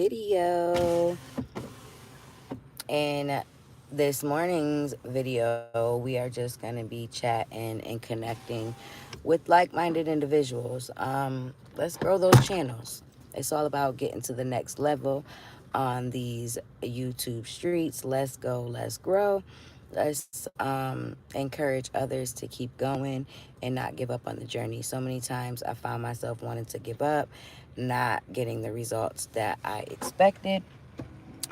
video. In this morning's video, we are just going to be chatting and connecting with like-minded individuals. Let's grow those channels. It's all about getting to the next level on these YouTube streets. Let's go, let's grow. Let's encourage others to keep going and not give up on the journey. So many times I found myself wanting to give up, not getting the results that I expected,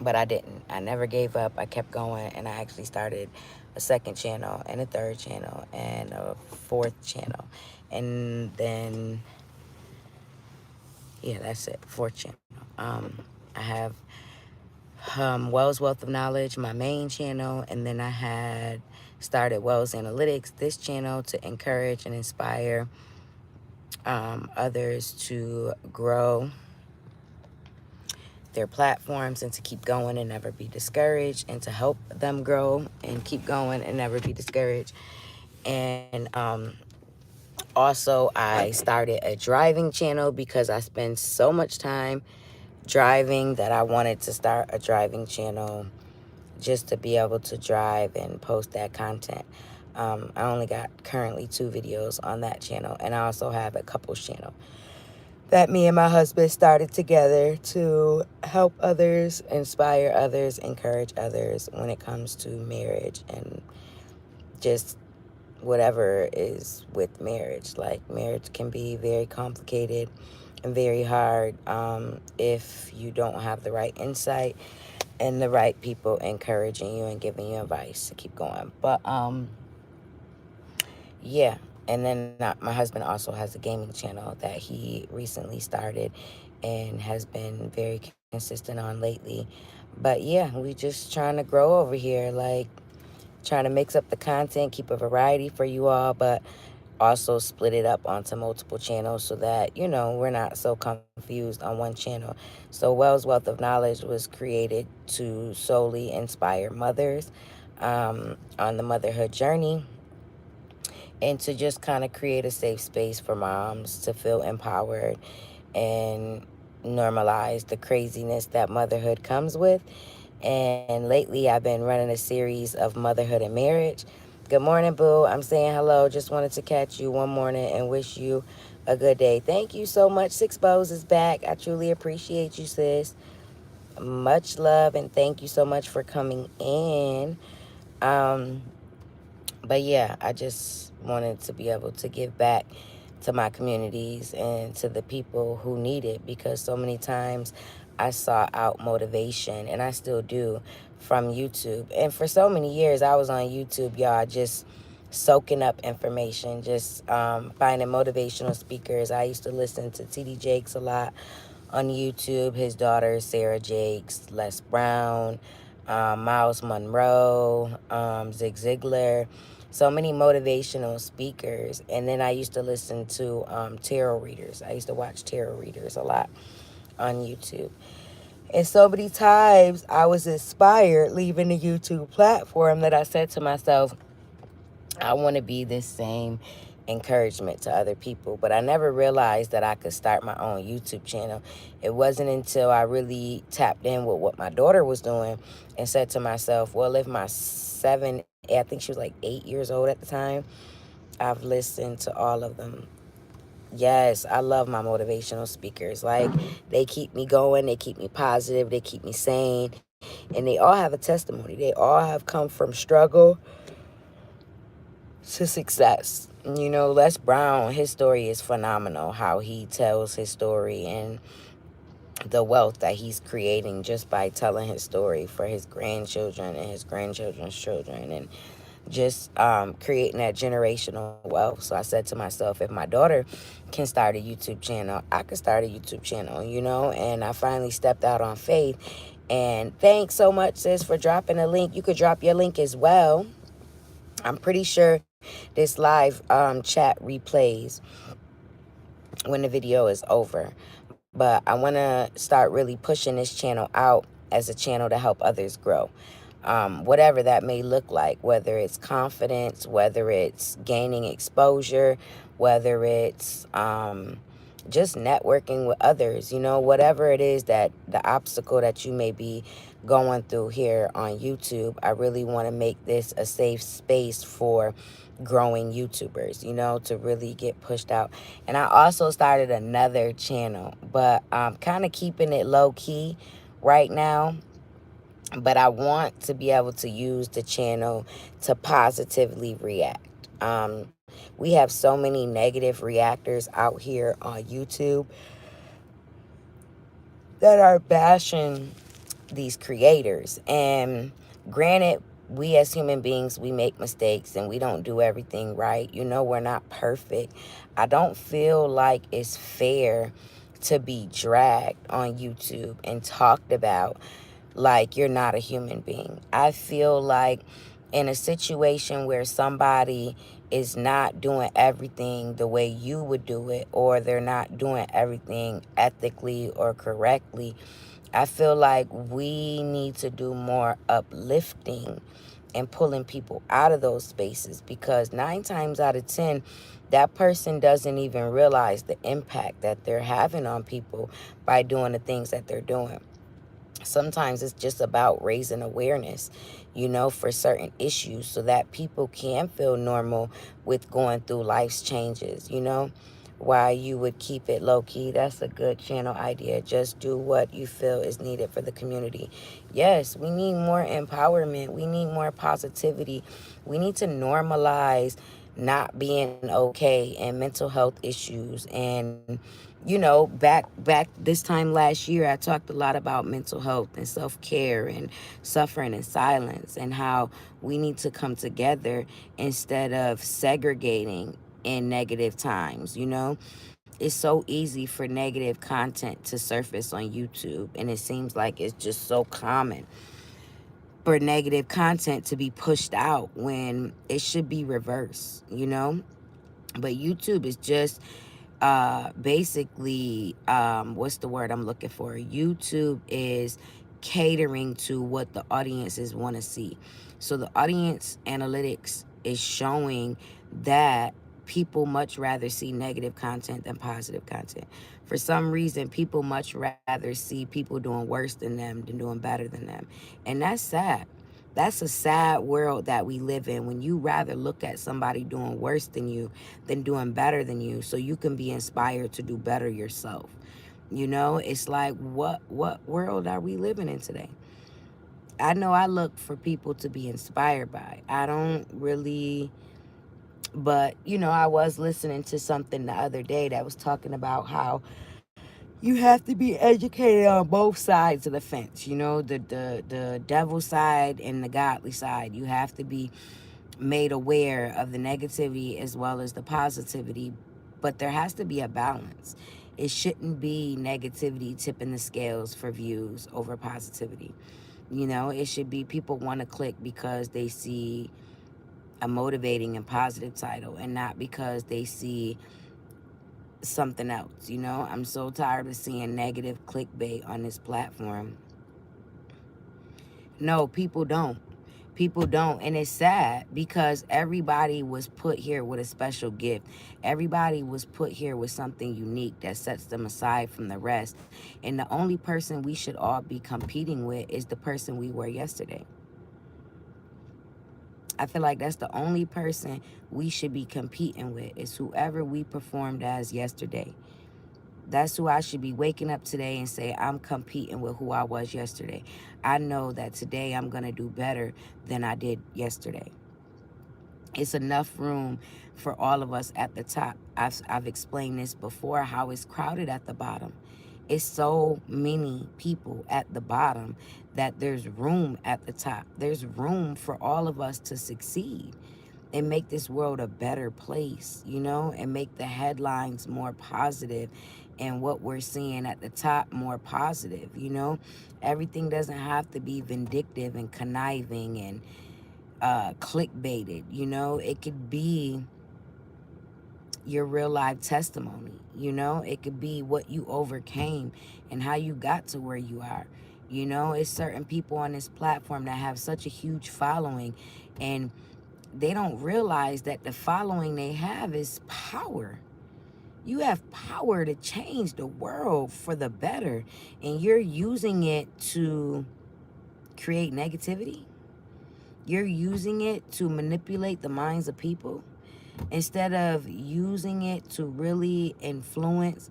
but I didn't. I never gave up. I kept going, and I actually started a second channel and a third channel and a fourth channel. And then, yeah, that's it, fourth channel. I have Wells Wealth of Knowledge, my main channel, and then I had started Wells Analytics, this channel, to encourage and inspire others to grow their platforms and to keep going and never be discouraged, and to help them grow and keep going and never be discouraged. And also I started a driving channel because I spend so much time driving that I wanted to start a driving channel just to be able to drive and post that content. I only got currently 2 videos on that channel, and I also have a couples channel that me and my husband started together to help others, inspire others, encourage others when it comes to marriage and just whatever is with marriage. Like, marriage can be very complicated and very hard if you don't have the right insight and the right people encouraging you and giving you advice to keep going. But yeah. And then my husband also has a gaming channel that he recently started and has been very consistent on lately. But yeah, we just trying to grow over here, like trying to mix up the content, keep a variety for you all, but also split it up onto multiple channels so that, you know, we're not so confused on one channel. So Wells Wealth of Knowledge was created to solely inspire mothers on the motherhood journey, and to just kind of create a safe space for moms to feel empowered and normalize the craziness that motherhood comes with. And lately I've been running a series of motherhood and marriage. Good morning, boo. I'm saying hello. Just wanted to catch you one morning and wish you a good day. Thank you so much. Six Bows is back. I truly appreciate you, sis. Much love, and thank you so much for coming in. But yeah, I just wanted to be able to give back to my communities and to the people who need it, because so many times I sought out motivation, and I still do, from YouTube. And for so many years I was on YouTube, y'all, just soaking up information, just finding motivational speakers. I used to listen to TD Jakes a lot on YouTube, his daughter Sarah Jakes, Les Brown, Miles Monroe, Zig Ziglar, so many motivational speakers. And then I used to listen to tarot readers. I used to watch tarot readers a lot on YouTube. And so many times I was inspired leaving the YouTube platform that I said to myself, I want to be this same encouragement to other people. But I never realized that I could start my own YouTube channel. It wasn't until I really tapped in with what my daughter was doing and said to myself, well, if I think she was like 8 years old at the time, I've listened to all of them. Yes, I love my motivational speakers. Like, they keep me going, they keep me positive, they keep me sane, and they all have a testimony. They all have come from struggle to success. You know, Les Brown, his story is phenomenal, how he tells his story and the wealth that he's creating just by telling his story for his grandchildren and his grandchildren's children, and just creating that generational wealth. So I said to myself, if my daughter can start a YouTube channel, I could start a YouTube channel, you know. And I finally stepped out on faith. And thanks so much, sis, for dropping a link. You could drop your link as well. I'm pretty sure this live chat replays when the video is over. But I want to start really pushing this channel out as a channel to help others grow. Whatever that may look like, whether it's confidence, whether it's gaining exposure, whether it's just networking with others, whatever it is, that the obstacle that you may be going through here on YouTube. I really want to make this a safe space for growing YouTubers, to really get pushed out. And I also started another channel, but I'm kind of keeping it low key right now. But I want to be able to use the channel to positively react. We have so many negative reactors out here on YouTube that are bashing these creators. And granted, we as human beings, we make mistakes and we don't do everything right. We're not perfect. I don't feel like it's fair to be dragged on YouTube and talked about like you're not a human being. I feel like in a situation where somebody is not doing everything the way you would do it, or they're not doing everything ethically or correctly, I feel like we need to do more uplifting and pulling people out of those spaces, because 9 times out of 10, that person doesn't even realize the impact that they're having on people by doing the things that they're doing. Sometimes it's just about raising awareness, for certain issues so that people can feel normal with going through life's changes, Why you would keep it low key. That's a good channel idea. Just do what you feel is needed for the community. Yes, we need more empowerment. We need more positivity. We need to normalize not being okay and mental health issues. And back this time last year, I talked a lot about mental health and self-care and suffering in silence, and how we need to come together instead of segregating in negative times. It's so easy for negative content to surface on YouTube, and it seems like it's just so common for negative content to be pushed out when it should be reversed. But YouTube is just basically, what's the word I'm looking for? YouTube is catering to what the audiences want to see. So the audience analytics is showing that people much rather see negative content than positive content. For some reason, people much rather see people doing worse than them than doing better than them. And that's sad. That's a sad world that we live in, when you rather look at somebody doing worse than you than doing better than you, so you can be inspired to do better yourself. It's like, what world are we living in today? I know I look for people to be inspired by. I don't really, but I was listening to something the other day that was talking about how you have to be educated on both sides of the fence, the devil side and the godly side. You have to be made aware of the negativity as well as the positivity, but there has to be a balance. It shouldn't be negativity tipping the scales for views over positivity. It should be people want to click because they see a motivating and positive title, and not because they see something else. I'm so tired of seeing negative clickbait on this platform. No, people don't. People don't. And it's sad, because everybody was put here with a special gift. Everybody was put here with something unique that sets them aside from the rest. And the only person we should all be competing with is the person we were yesterday. I feel like that's the only person we should be competing with, is whoever we performed as yesterday. That's who I should be waking up today and say, I'm competing with who I was yesterday. I know that today I'm going to do better than I did yesterday. It's enough room for all of us at the top. I've explained this before, how it's crowded at the bottom. It's so many people at the bottom that there's room at the top. There's room for all of us to succeed and make this world a better place, and make the headlines more positive and what we're seeing at the top more positive. Everything doesn't have to be vindictive and conniving and clickbaited. It could be your real life testimony. It could be what you overcame and how you got to where you are. It's certain people on this platform that have such a huge following, and they don't realize that the following they have is power. You have power to change the world for the better, and you're using it to create negativity. You're using it to manipulate the minds of people instead of using it to really influence.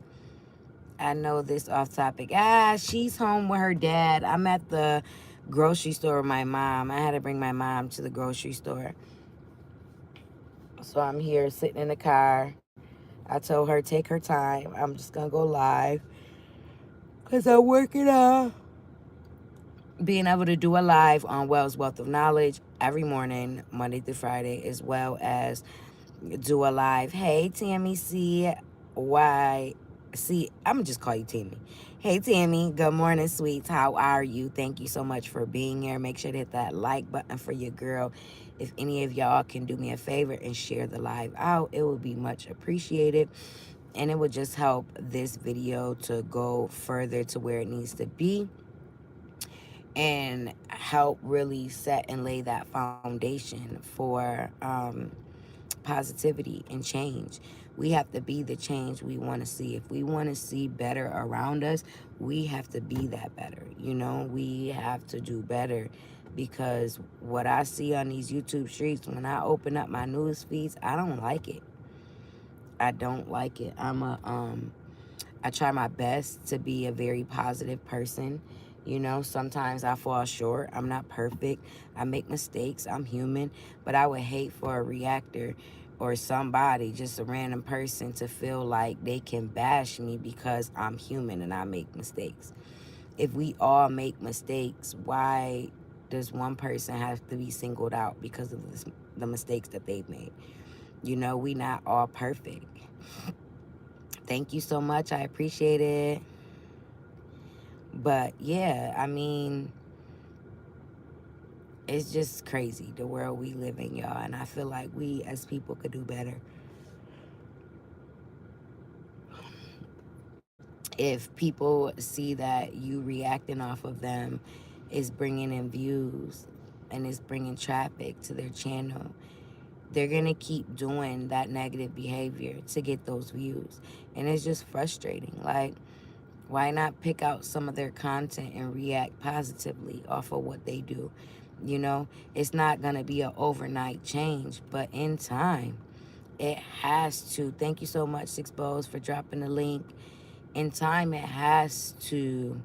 I know this off topic. She's home with her dad. I'm at the grocery store with my mom. I had to bring my mom to the grocery store. So I'm here sitting in the car. I told her, take her time. I'm just going to go live because I'm working on being able to do a live on Wells Wealth of Knowledge every morning, Monday through Friday, as well as do a live. Hey, Tammy C. Why? See, I'm going to just call you Tammy. Hey, Tammy. Good morning, sweets. How are you? Thank you so much for being here. Make sure to hit that like button for your girl. If any of y'all can do me a favor and share the live out, it would be much appreciated. And it would just help this video to go further to where it needs to be and help really set and lay that foundation for positivity and change. We have to be the change we want to see. If we want to see better around us, we have to be that better. You know, we have to do better, because what I see on these YouTube streets, when I open up my news feeds, I don't like it. I don't like it. I try my best to be a very positive person. You know, sometimes I fall short. I'm not perfect. I make mistakes. I'm human. But I would hate for a reactor or somebody, just a random person, to feel like they can bash me because I'm human and I make mistakes. If we all make mistakes, why does one person have to be singled out because of the mistakes that they've made? You know, we not all perfect. Thank you so much. I appreciate it. But yeah, I mean, it's just crazy, the world we live in, y'all. And I feel like we as people could do better. If people see that you reacting off of them is bringing in views and is bringing traffic to their channel, they're going to keep doing that negative behavior to get those views. And it's just frustrating. Like, why not pick out some of their content and react positively off of what they do? You know, it's not going to be an overnight change, but in time, it has to. Thank you so much, Six Bows, for dropping the link. In time, it has to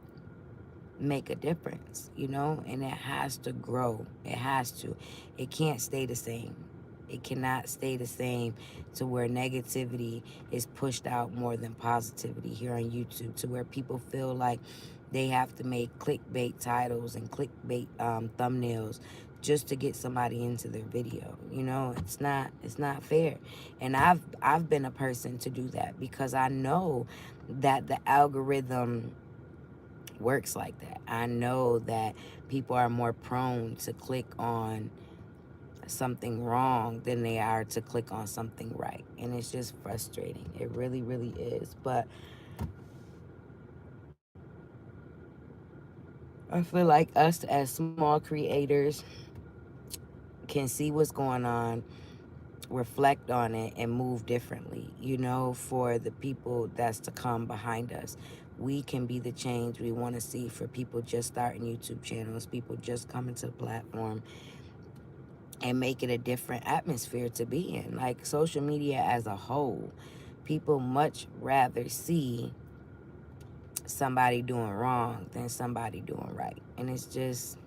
make a difference, you know, and it has to grow. It has to. It can't stay the same. It cannot stay the same to where negativity is pushed out more than positivity here on YouTube, to where people feel like they have to make clickbait titles and clickbait thumbnails just to get somebody into their video. You know, it's not fair. And I've been a person to do that, because I know that the algorithm works like that. I know that people are more prone to click on something wrong than they are to click on something right. And it's just frustrating. It really, really is. But I feel like us as small creators can see what's going on, reflect on it, and move differently, you know, for the people that's to come behind us. We can be the change we want to see for people just starting YouTube channels, people just coming to the platform, and make it a different atmosphere to be in. Like, social media as a whole, people much rather see somebody doing wrong than somebody doing right. And it's just,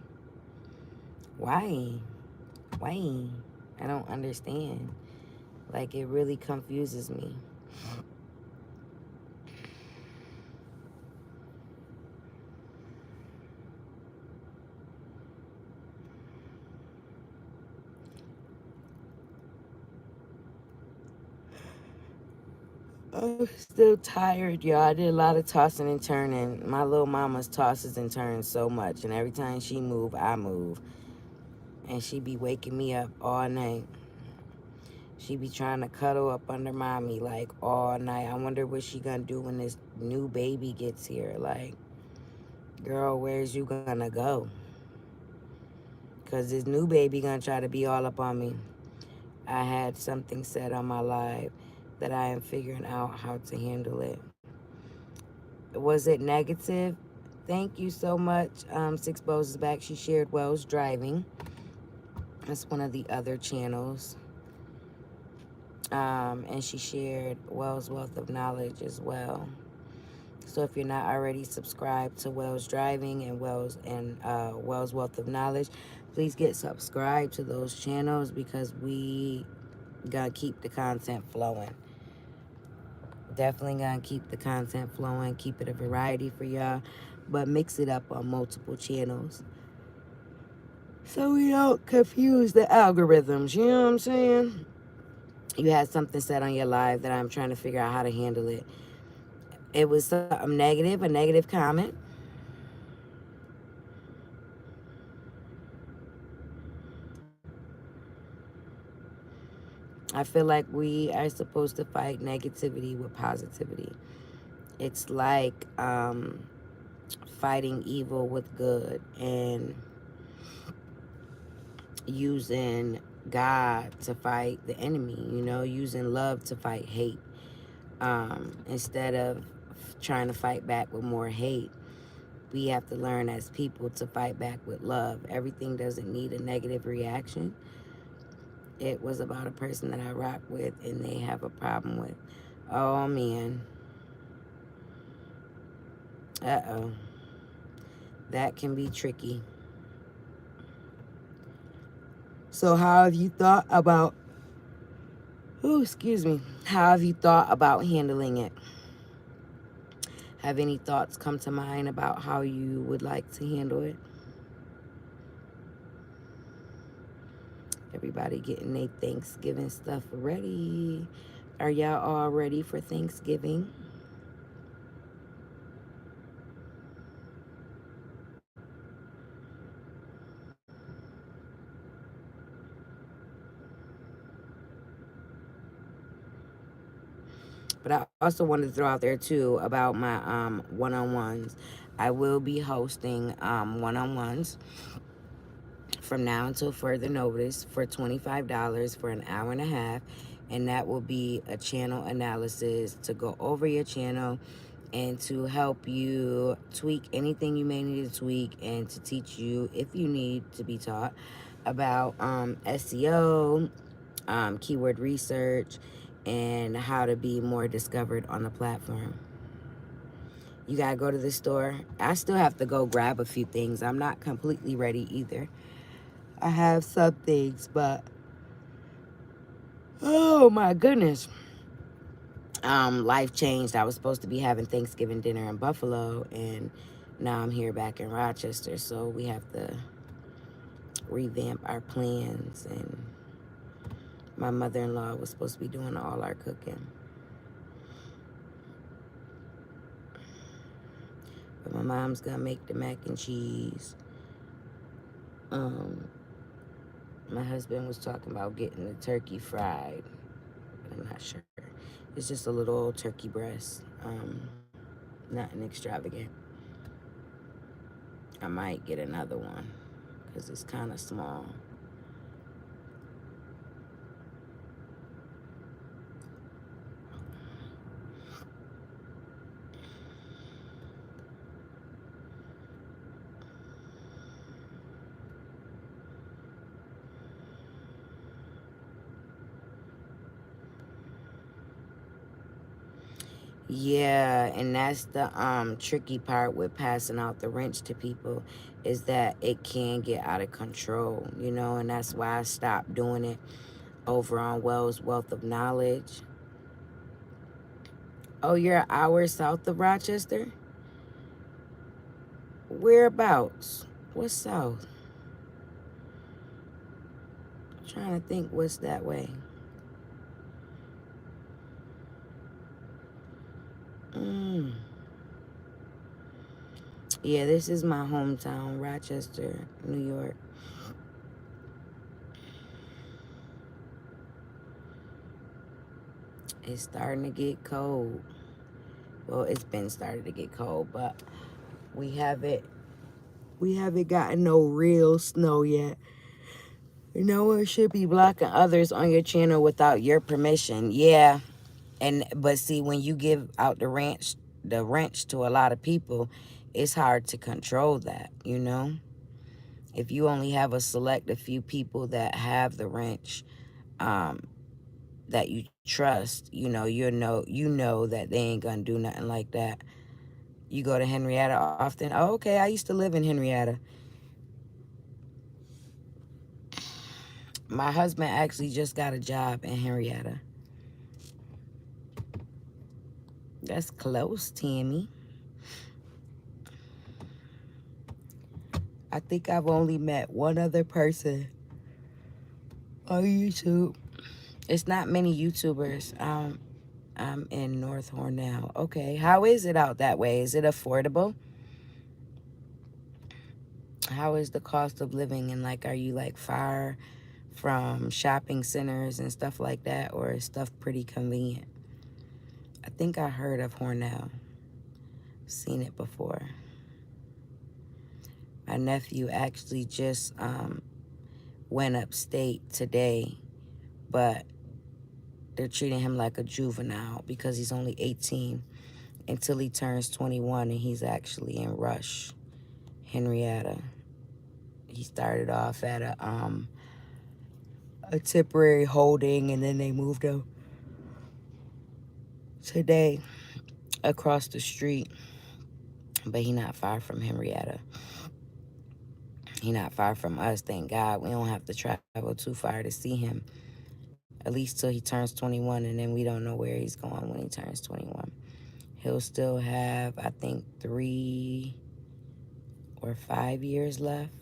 why? I don't understand. Like, it really confuses me. I'm still tired, y'all. I did a lot of tossing and turning. My little mama's tosses and turns so much, and every time she move, I move. And she be waking me up all night. She be trying to cuddle up under mommy like all night. I wonder what she gonna do when this new baby gets here. Like, girl, where's you gonna go? Because this new baby gonna try to be all up on me. I had something said on my live that I am figuring out how to handle it. Was it negative? Thank you so much. Six Bows is back. She shared Wells Driving. That's one of the other channels. And she shared Wells Wealth of Knowledge as well. So if you're not already subscribed to Wells Driving and Wells Wealth of Knowledge, please get subscribed to those channels because we gonna keep the content flowing. Definitely gonna keep the content flowing, keep it a variety for y'all, but mix it up on multiple channels so we don't confuse the algorithms. You know what I'm saying? You had something said on your live that I'm trying to figure out how to handle it. It was something negative, a negative comment. I feel like we are supposed to fight negativity with positivity. It's like fighting evil with good and using God to fight the enemy, using love to fight hate. Instead of trying to fight back with more hate, we have to learn as people to fight back with love. Everything doesn't need a negative reaction. It was about a person that I rock with and they have a problem with. Oh man. Uh-oh. That can be tricky. So how have you thought about, how have you thought about handling it? Have any thoughts come to mind about how you would like to handle it? Everybody getting their Thanksgiving stuff ready. Are y'all all ready for Thanksgiving? But I also wanted to throw out there too about my one-on-ones. I will be hosting one-on-ones from now until further notice for $25 for an hour and a half. And that will be a channel analysis to go over your channel and to help you tweak anything you may need to tweak and to teach you, if you need to be taught, about SEO, keyword research, and how to be more discovered on the platform. You gotta go to the store. I still have to go grab a few things. I'm not completely ready either. I have some things, but oh my goodness. Life changed. I was supposed to be having Thanksgiving dinner in Buffalo, and now I'm here back in Rochester, so we have to revamp our plans, and my mother-in-law was supposed to be doing all our cooking. But my mom's gonna make the mac and cheese. My husband was talking about getting the turkey fried. I'm not sure. It's just a little old turkey breast. Nothing extravagant. I might get another one because it's kind of small. Yeah, and that's the tricky part with passing out the wrench to people, is that it can get out of control, and that's why I stopped doing it over on Wells Wealth of Knowledge. Oh, you're an hour south of Rochester? Whereabouts? What's south? I'm trying to think what's that way. Yeah, this is my hometown, Rochester, New York. It's starting to get cold. Well, it's been starting to get cold, but we haven't gotten no real snow yet. No one should be blocking others on your channel without your permission. Yeah, And but see, when you give out the wrench to a lot of people, it's hard to control that, you know? If you only have a few people that have the wrench, um, that you trust, you know that they ain't gonna do nothing like that. You go to Henrietta often. Oh, okay, I used to live in Henrietta. My husband actually just got a job in Henrietta. That's close, Tammy. I think I've only met one other person on YouTube. It's not many YouTubers. I'm in North Hornell. Okay, how is it out that way? Is it affordable? How is the cost of living, and like, are you like far from shopping centers and stuff like that, or is stuff pretty convenient? I think I heard of Hornell, seen it before. My nephew actually just went upstate today, but they're treating him like a juvenile because he's only 18 until he turns 21, and he's actually in Rush, Henrietta. He started off at a temporary holding, and then they moved him today across the street. But he not far from Henrietta. He not far from us, thank God. We don't have to travel too far to see him, at least till he turns 21, and then we don't know where he's going when he turns 21. He'll still have, I think, 3 or 5 years left.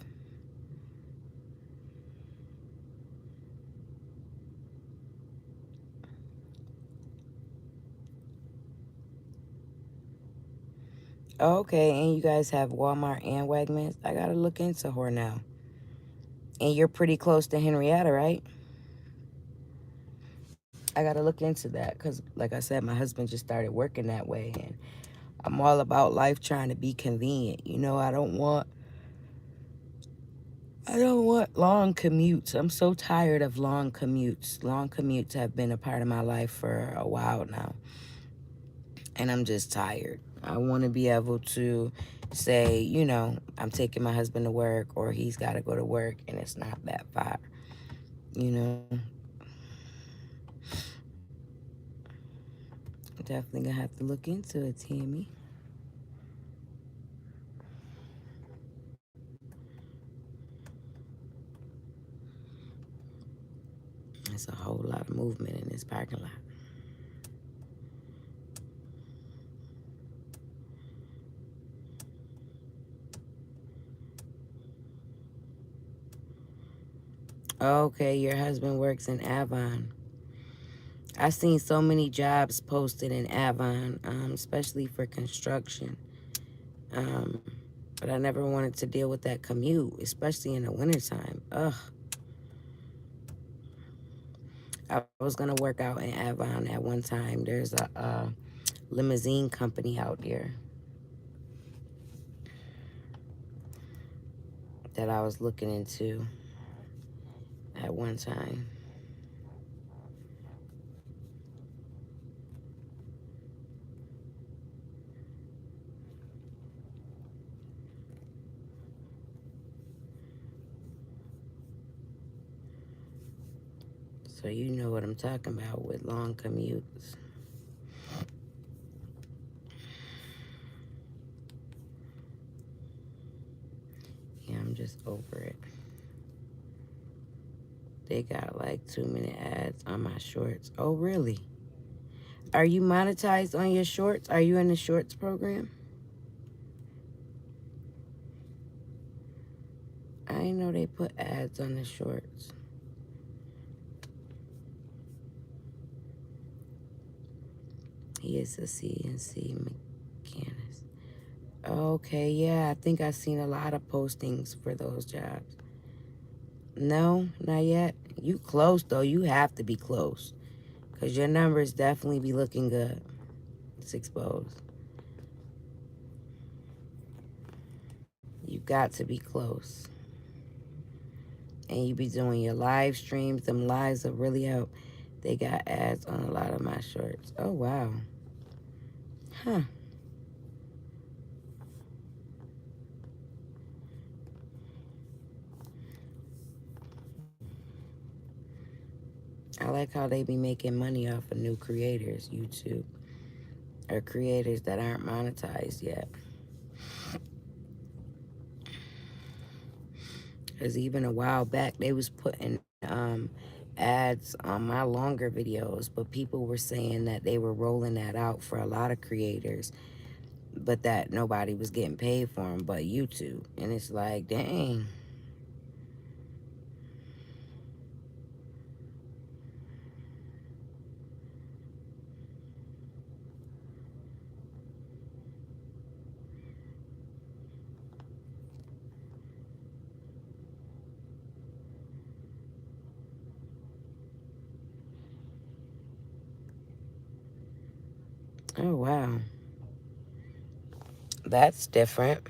Okay, and you guys have Walmart and Wegmans. I gotta look into Hornell. And you're pretty close to Henrietta, right? I gotta look into that because, like I said, my husband just started working that way, and I'm all about life trying to be convenient. I don't want long commutes. I'm so tired of long commutes. Long commutes have been a part of my life for a while now, and I'm just tired. I want to be able to say, I'm taking my husband to work, or he's got to go to work, and it's not that far, you know. Definitely gonna have to look into it, Tammy. There's a whole lot of movement in this parking lot. Okay, your husband works in Avon. I've seen so many jobs posted in Avon, especially for construction. Um, but I never wanted to deal with that commute, especially in the wintertime. Ugh. I was going to work out in Avon at one time. There's a limousine company out there that I was looking into at one time. So you know what I'm talking about with long commutes. Yeah, I'm just over it. They got like 2-minute ads on my shorts. Oh, really? Are you monetized on your shorts? Are you in the shorts program? I didn't know they put ads on the shorts. He is a CNC mechanist. Okay, yeah, I think I've seen a lot of postings for those jobs. No, not yet. You close, though. You have to be close, because your numbers definitely be looking good. It's exposed. You got to be close. And you be doing your live streams. Them lives will really help. They got ads on a lot of my shorts. Oh, wow. Huh. I like how they be making money off of new creators, YouTube, or creators that aren't monetized yet. Because even a while back, they was putting ads on my longer videos, but people were saying that they were rolling that out for a lot of creators, but that nobody was getting paid for them but YouTube. And it's like, dang. Oh, wow. That's different.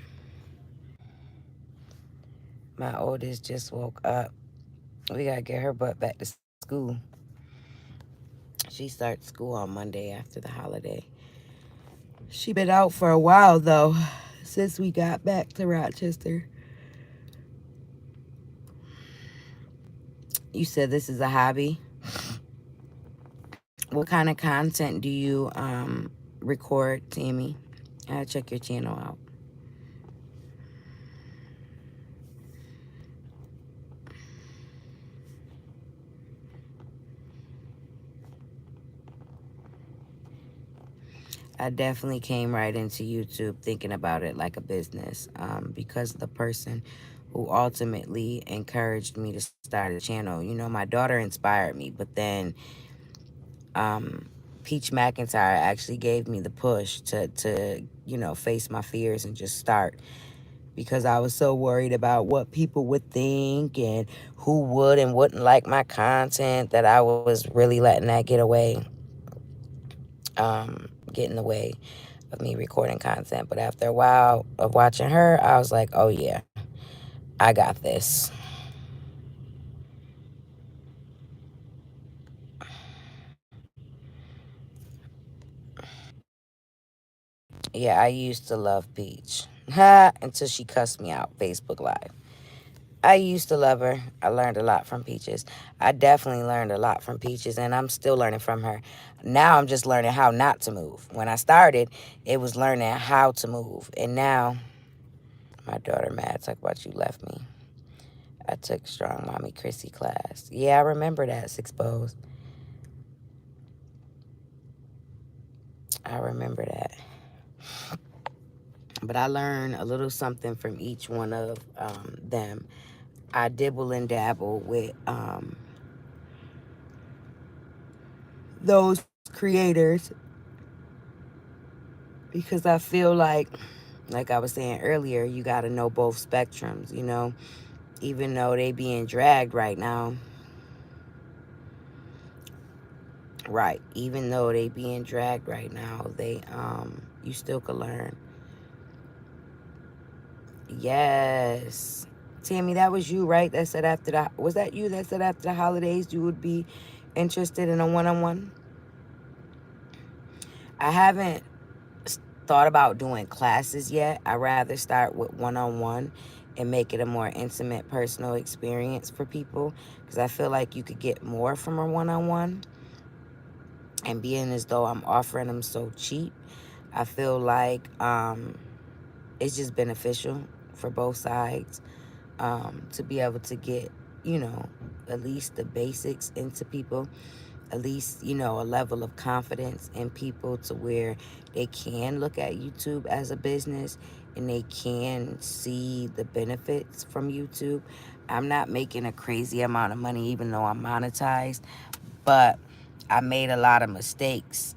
My oldest just woke up. We gotta get her butt back to school. She starts school on Monday after the holiday. She been out for a while though, since we got back to Rochester. You said this is a hobby. What kind of content do you record, Tammy? I'll check your channel out. I definitely came right into YouTube thinking about it like a business because of the person who ultimately encouraged me to start a channel. You know, my daughter inspired me, but then Peach McIntyre actually gave me the push to face my fears and just start, because I was so worried about what people would think and who would and wouldn't like my content that I was really letting that get in the way of me recording content. But after a while of watching her, I was like, oh yeah, I got this. Yeah, I used to love Peach. Until she cussed me out Facebook Live. I used to love her. I learned a lot from Peaches. I definitely learned a lot from Peaches, and I'm still learning from her. Now I'm just learning how not to move. When I started, it was learning how to move. And now, my daughter mad, talk about you left me. I took Strong Mommy Chrissy class. Yeah, I remember that, Six Bows. I remember that. But I learned a little something from each one of them. I dibble and dabble with those creators because I feel like I was saying earlier, you got to know both spectrums, even though they being dragged right now. Right. Even though they being dragged right now, you still could learn. Yes. Tammy, that was you, right? That said was that you that said after the holidays you would be interested in a one-on-one? I haven't thought about doing classes yet. I'd rather start with one-on-one and make it a more intimate personal experience for people, because I feel like you could get more from a one-on-one. And being as though I'm offering them so cheap, I feel like it's just beneficial for both sides to be able to get, at least the basics into people, at least, a level of confidence in people to where they can look at YouTube as a business and they can see the benefits from YouTube. I'm not making a crazy amount of money, even though I'm monetized, but I made a lot of mistakes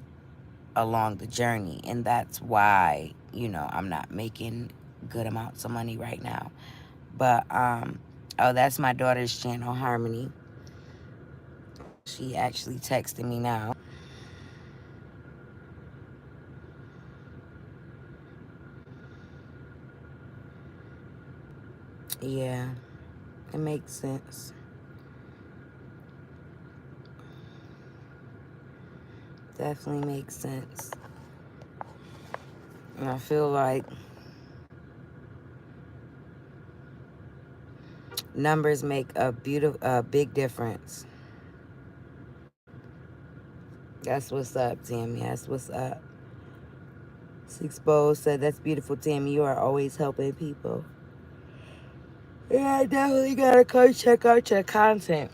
along the journey, and that's why, I'm not making good amounts of money right now. But oh, that's my daughter's channel, Harmony. She actually texted me now. Yeah, it makes sense. Definitely makes sense. And I feel like numbers make a big difference. That's what's up, Tammy. That's what's up. Six Bowl said, that's beautiful, Tammy. You are always helping people. Yeah, I definitely gotta go check out your content.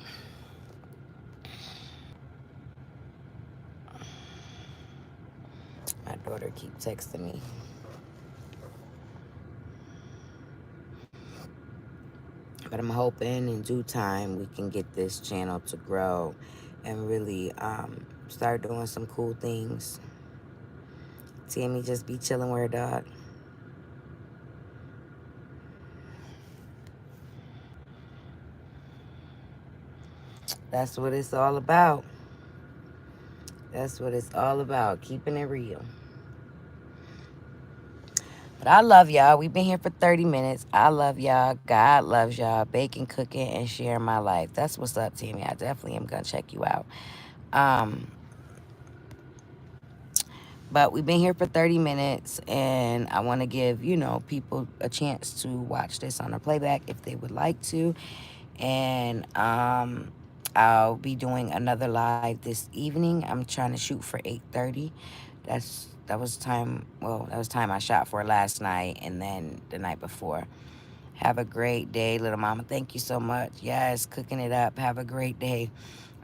My daughter keep texting me. But I'm hoping in due time we can get this channel to grow and really start doing some cool things. Tammy just be chilling with her dog. That's what it's all about. That's what it's all about, keeping it real. But I love y'all. We've been here for 30 minutes. I love y'all. God loves y'all. Baking, cooking, and sharing my life. That's what's up, Tammy. I definitely am going to check you out. Um, but we've been here for 30 minutes, and I want to give, people a chance to watch this on a playback if they would like to. And I'll be doing another live this evening. I'm trying to shoot for 8:30. That was time I shot for last night and then the night before. Have a great day, little mama. Thank you so much. Yes, cooking it up. Have a great day.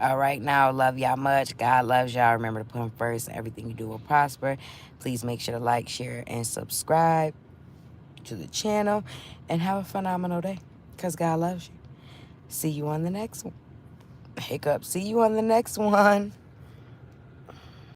All right, now, love y'all much. God loves y'all. Remember to put him first, and everything you do will prosper. Please make sure to like, share, and subscribe to the channel. And have a phenomenal day, because God loves you. See you on the next one. Hiccup. See you on the next one.